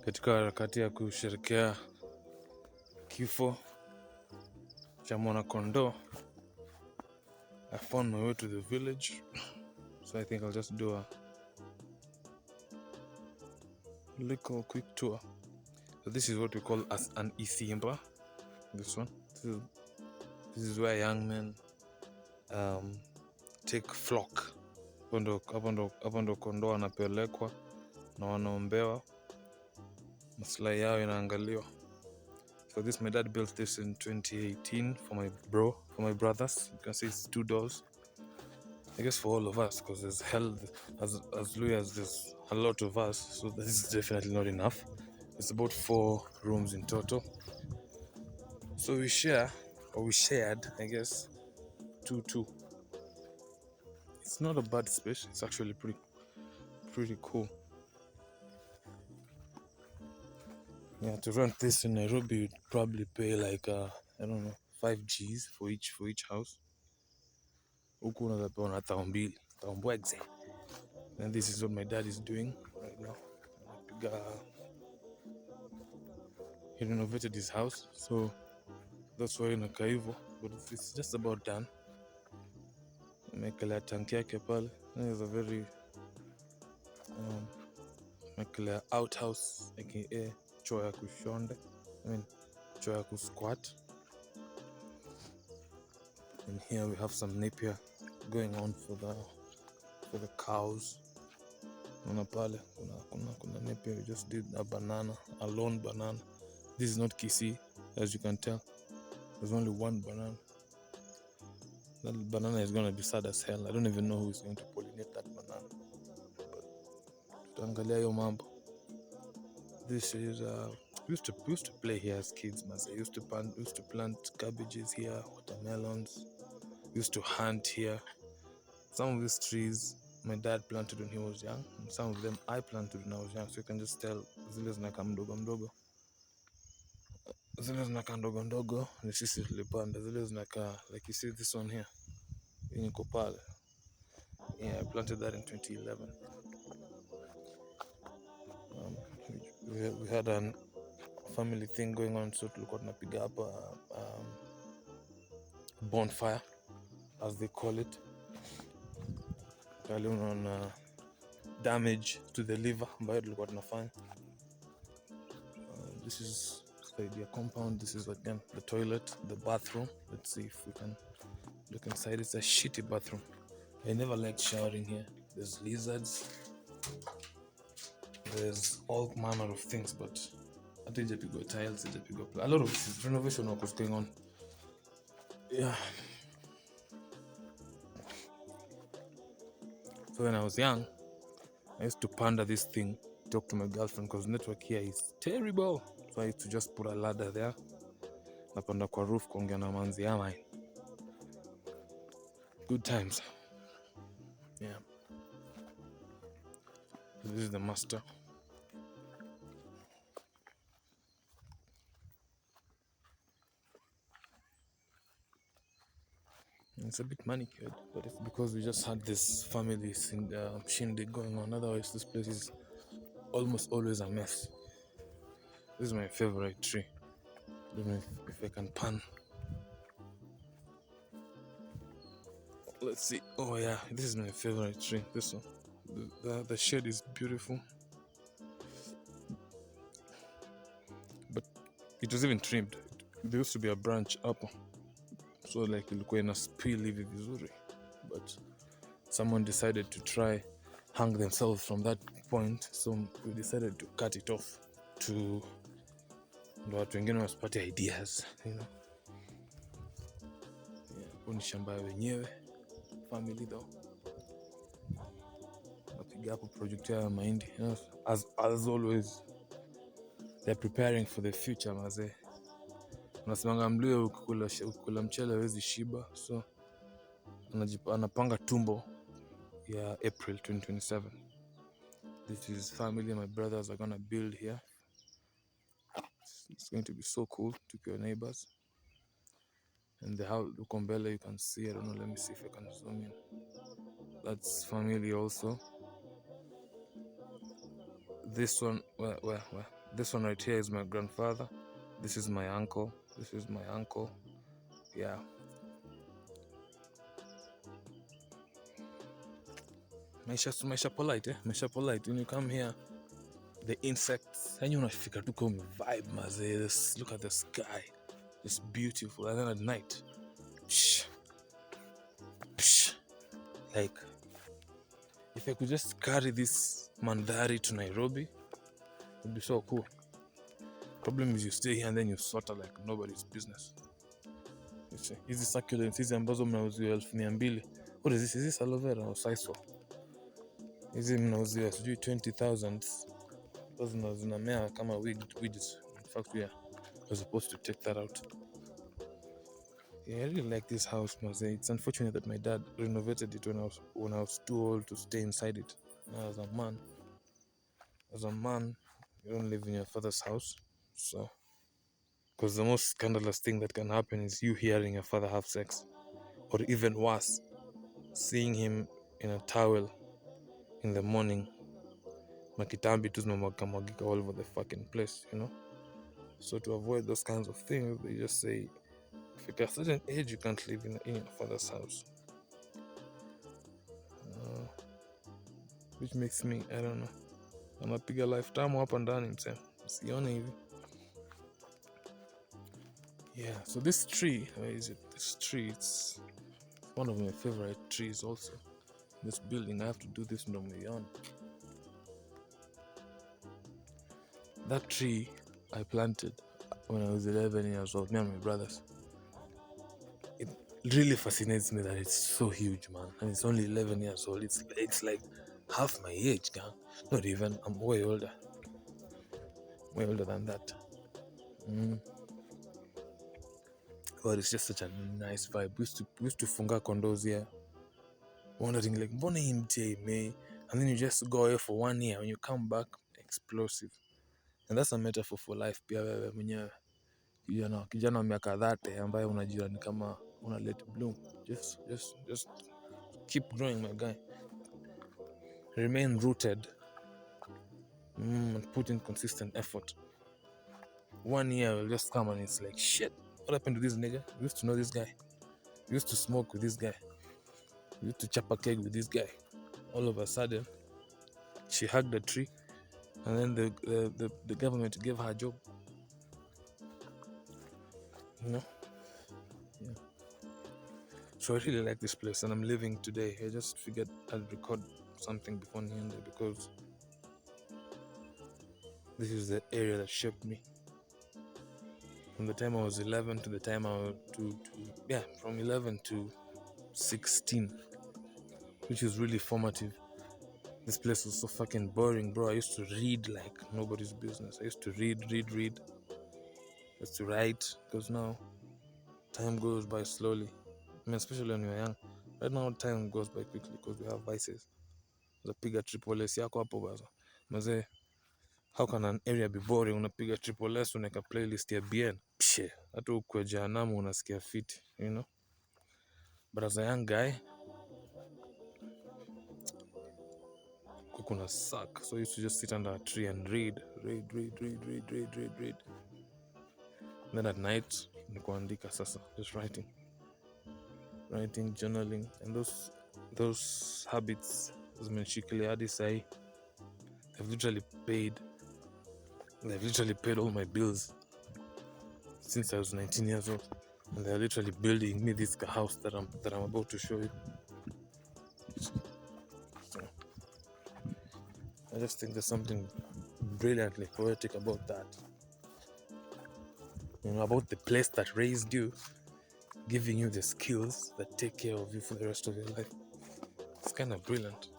katika harakati ya kusherehekea kifo cha mwanakondoo. I found my way to the village, so I think I'll just do a little quick tour. So this is what we call as an isimba. This one. This is where young men take flock. Hapo ndo kondoo anapelekwa na wanaombewa, maslahi yao inaangaliwa. So this, my dad built this in 2018 for my brothers. You can see it's 2 doors. I guess for all of us, because there's as Luyas, there's a lot of us, so this is definitely not enough. It's about 4 rooms in total. So we shared, I guess, 2. It's not a bad space. It's actually pretty cool. Yeah, to rent this in Nairobi, you'd probably pay like I don't know, 5 G's for each house. Huku unaweza pewa na $2,000. And this is what my dad is doing right now. He renovated his house, so that's why inakaa hivyo, but it's just about done. Amekelea tanki yake pale. There's a very amekelea outhouse, aka choo ya kushonde. Choo ya kusquat. And here we have some napier going on for the cows. Kuna pale kuna napier. We just did a lone banana. This is not Kisii, as you can tell. There's only one banana. That banana is gonna be sad as hell. I don't even know who is going to pollinate that banana. But tutaangalia hiyo mambo. This is we used to play here as kids, man. I used to plant cabbages here, watermelons. We used to hunt here. Some of these trees my dad planted when he was young, and some of them I planted when I was young. So you can just tell zile zinakaa mdogo. Zile zinakaa ndogo ni sisi tulipanda. Zile zinakaa, like you see this one here, yenye iko pale. Yeah, I planted that in 2011. We had a family thing going on, so tulikuwa tunapiga hapa bonfire, as they call it. Kali unaona damage to the liver ambayo tulikuwa tunafanya. This is the compound. This is again the toilet, the bathroom. Let's see if we can look inside. It's a shitty bathroom. I never liked showering here. There's lizards. There's all manner of things, but I think ijapigwa tiles, a lot of renovation work was going on. Yeah. So when I was young, I used to ponder this thing, talk to my girlfriend, because network here is terrible. So I used to just put a ladder there. Napanda kwa roof kuongea na manzi ya mine. Good times. Yeah. So this is the master. It's a bit manicured, but it's because we just had this family shindig going on. Otherwise, this place is almost always a mess. This is my favorite tree. I don't know if I can pan. Let's see. Oh yeah, this is my favorite tree. This one. The shade is beautiful. But it was even trimmed. There used to be a branch up. So like ilikuwa ina spill hivi vizuri. But someone decided to try hang themselves from that point. So we decided to cut it off to ndo watu wengine wasipate ideas, you know. Yeah, ni shamba wenyewe. Family though. Napiga hapo project ya mahindi. You know, as always, they're preparing for the future, mazee. Unasemanga Mluya ukikula mchele hawezi shiba, so anapanga tumbo ya April 2027. This is family. My brothers are gonna build here. It's going to be so cool to your neighbors. And the house, Lukombele, you can see. I don't know. Let me see if I can zoom in. That's family also. This one, where? This one right here is my grandfather. This is my uncle. This is my uncle. Yeah. Maisha polite, Maisha polite. When you come here, the insects, and you unafika tu come vibe, mazee. Look at the sky. It's beautiful. And then at night, psh, psh, like, if I could just carry this mandhari to Nairobi, it'd be so cool. Problem is you stay here and then you sort of like nobody's business. Hizi succulents hizi ambazo mnauziwa 1200. What is this? Is this aloe vera or sisal? Hizi mnauziwa sijui 20,000 because zinamea kama weeds. In fact, we are supposed to take that out. Yeah, I really like this house, Maze. It's unfortunate that my dad renovated it when I was too old to stay inside it. Now, as a man, you don't live in your father's house, so because the most scandalous thing that can happen is you hearing your father have sex, or even worse, seeing him in a towel in the morning, makitambi tu zimemwagika all over the fucking place, you know. So to avoid those kinds of things, they just say, if you're a certain age, you can't live in your father's house. Which makes me, I don't know, anapiga lifetime hapa ndani msema, sione hivi. Yeah, so this tree, where is it? This tree, it's one of my favorite trees also. This building, I have to do this no beyond. That tree I planted when I was 11 years old, me and my brothers. It really fascinates me that it's so huge, man, and it's only 11 years old. It's like half my age, gang. Not even. I'm way older than that. But it's just such a nice vibe. We used to funga condos here, wondering like, mbona hii mti me, and then you just go away for 1 year. When you come back, explosive. And that's a metaphor for life. Pia wewe mwenyewe kijana wa miaka 30 ambaye unajua ni kama una let bloom. Just keep growing, my guy. Remain rooted. And put in consistent effort. 1 year will just come and it's like, shit, what happened to this nigga? We used to know this guy. We used to smoke with this guy. We used to chop a keg with this guy. All of a sudden, she hugged a tree, and then the government gave her a job. You know? Yeah. So I really like this place, and I'm living today. I just figured I'd record something before the end because this is the area that shaped me. From the time I was 11 to the time from 11 to 16, which is really formative. This place was so fucking boring, bro. I used to read like nobody's business. I used to read. I used to write, because now time goes by slowly. I mean, especially when you're young. Right now, time goes by quickly because we have vices. Unapiga triple S yako hapo basi. Mazee, how can an area be boring? Unapiga triple S, unaweka playlist ya BN. Pshe, hata ukwe jehanamu unasikia fit, you know? But as a young guy, kuna suck. So I used to just sit under a tree and read. Then at night, nikuandika sasa, just writing, journaling, and those habits zimenishikilia hadi sahi. They've literally paid all my bills since I was 19 years old, and they're literally building me this house that I'm about to show you. So, I just think there's something brilliantly poetic about that. You know, about the place that raised you, giving you the skills that take care of you for the rest of your life. It's kind of brilliant.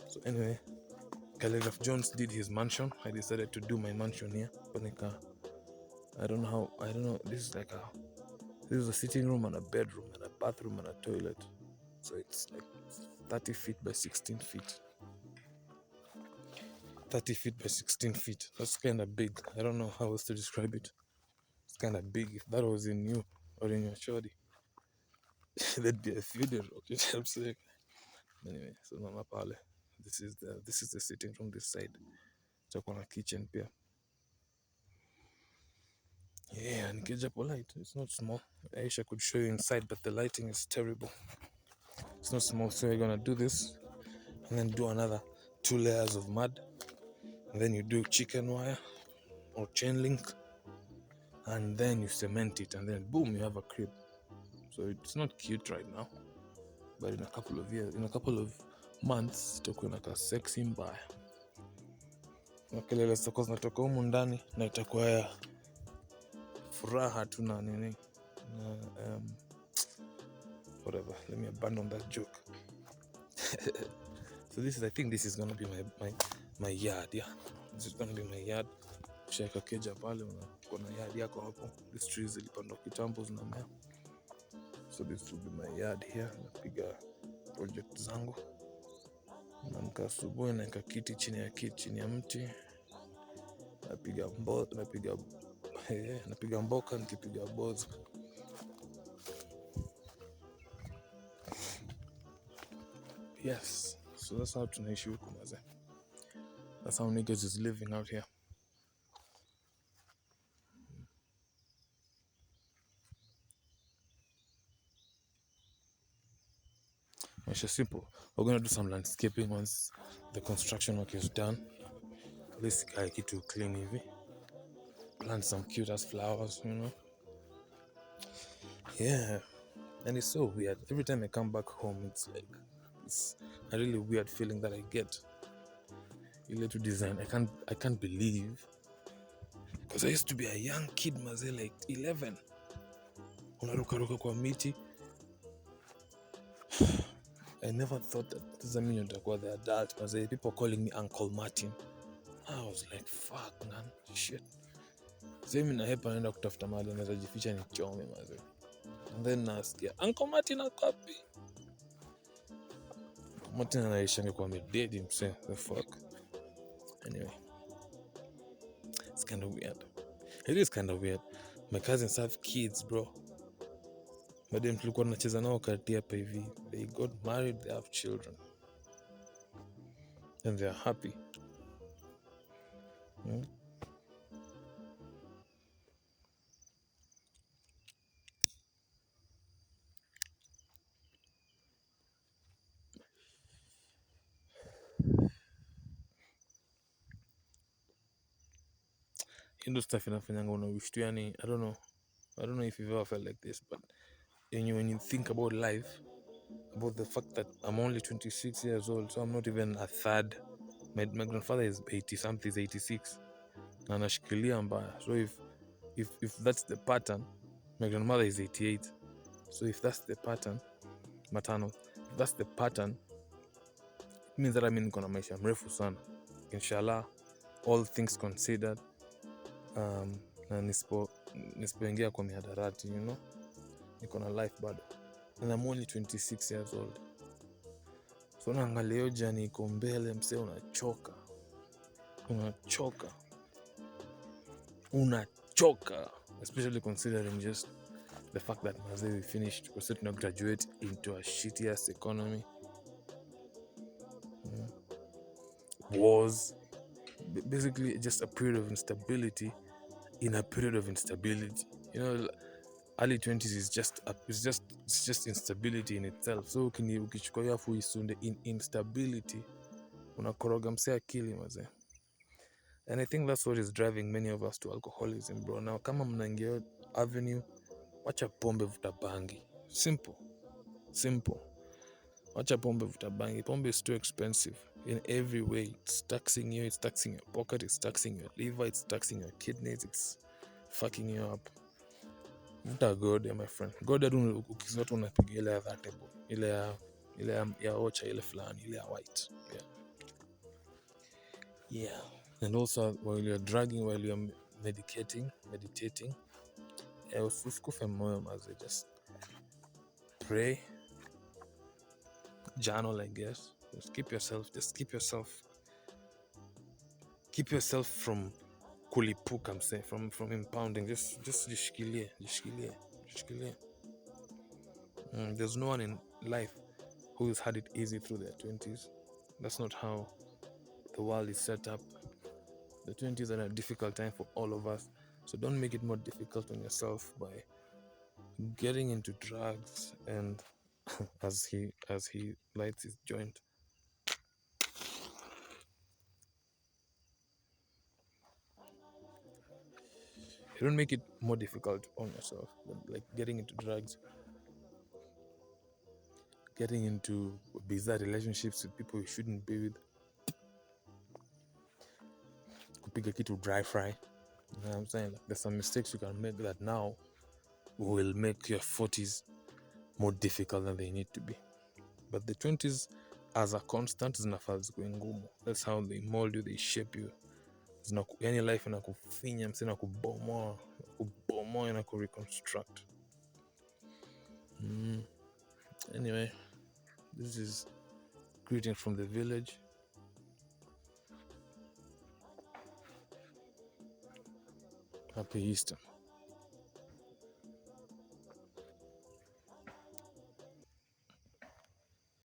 So anyway, Calligraph Jones did his mansion. I decided to do my mansion here. I don't know. This is a sitting room and a bedroom and a bathroom and a toilet. So it's like 30 feet by 16 feet. 30 feet by 16 feet. That's kind of big. I don't know how else to describe it. It's kind of big. If that was in you or in your shorty, there'd be a funeral. You know what I'm saying? Anyway, so Mama Pale. This is the sitting room this side. So on a kitchen here. Yeah, nikija polite, it's not small. I wish I could show you inside, but the lighting is terrible. It's not small, so you're gonna do this and then do another 2 layers of mud, and then you do chicken wire or chain link, and then you cement it, and then boom, you have a crib. So it's not cute right now, but in a couple of years, in a couple of months, itakuwa inakaa sexy mbaya, na kelele zitakuwa zinatoka humu ndani na itakuwa ya furaha tu na nini na whatever. Let me abandon that joke. So I think this is gonna be my yard. Yeah, this is gonna be my yard. Shaka keja pale, kuna yard yako hapo. These trees zilipandwa kitambo zinamea. So this will be my yard here. Napiga project zangu. Naamka asubuhi naeka kiti chini ya mti. Napiga mboka nikipiga bozo. Yes. So that's how tunaishi huku mazee. That's how niggas is living out here. It's just simple. We're gonna do some landscaping once the construction work is done. At least I get to clean hivi. Plant some cute ass flowers, you know. Yeah. And it's so weird. Every time I come back home, it's a really weird feeling that I get. You let to design. I can't believe. Because I used to be a young kid, maze, like 11. Unarukaruka kwa miti. I never thought that doesn't mean you're the adult, maze. People calling me Uncle Martin. I was like, fuck, man. Shit. Sasa mimi nahepa naenda kutafuta mahali naweza jificha nichome maze. And then nasikia Uncle Martin ako wapi? Martin anaishanga kwa mededi mse. The fuck. Anyway. It's kind of weird. It is kind of weird. My cousins have kids, bro. Madem tulikuwa tunacheza nao kati hapa hivi. They got married, they have children. And they are happy. Hindo stuff inafanyanga unawish tu yani, I don't know if you've ever felt like this, but when you think about life, about the fact that I'm only 26 years old, so I'm not even a third. My grandfather is 80 something, is 86. Na anashikilia mbaya. So if that's the pattern, my grandmother is 88. So if that's the pattern, matano, if that's the pattern, it means that I mean niko na maisha mrefu sana. Inshallah, all things considered, na nisipoingia kwa mihadarati, you know, niko na life bado. And I'm only 26 years old. So naangalia hiyo jani iko mbele, msee, unachoka, especially considering just the fact that mazee we finished, we're set to graduate into a shitty ass economy. Wars, basically just a period of instability in a period of instability. You know, early 20s is just instability in itself. So ukichukua hiyo afu isunde in instability, unakoroga msee akili mazee. And I think that's what is driving many of us to alcoholism, bro. Now kama mnaingia avenue, wacha pombe, vuta bangi. Simple. Wacha pombe, vuta bangi. Pombe is too expensive in every way. It's taxing you, it's taxing your pocket, it's taxing your liver, it's taxing your kidneys, it's fucking you up. Vuta gode, my friend. Gode tu ukizote unapiga ile ya thatable. Ile ya ocha, ile fulani, ile ya white. Yeah. And also while you're drugging, while you're meditating, usikufe moyo maze, just pray, journal, I guess. Just keep yourself from kulipuka, mse, from impounding. Just jishikilie. There's no one in life who's had it easy through their 20s. That's not how the world is set up. The 20s are a difficult time for all of us. So don't make it more difficult on yourself by getting into drugs. And as he lights his joint, you don't make it more difficult on yourself, like getting into drugs, getting into bizarre relationships with people you shouldn't be with, kupiga kitu dry fry. You know what I'm saying? Like, there's some mistakes you can make that now will make your 40s more difficult than they need to be. But the 20s, as a constant, zinafaa zikuwe ngumu. That's how they mold you, they shape you. Yani life inakufinya, msi inakubomoa, inakureconstruct. Anyway, this is greeting from the village. Happy Easter.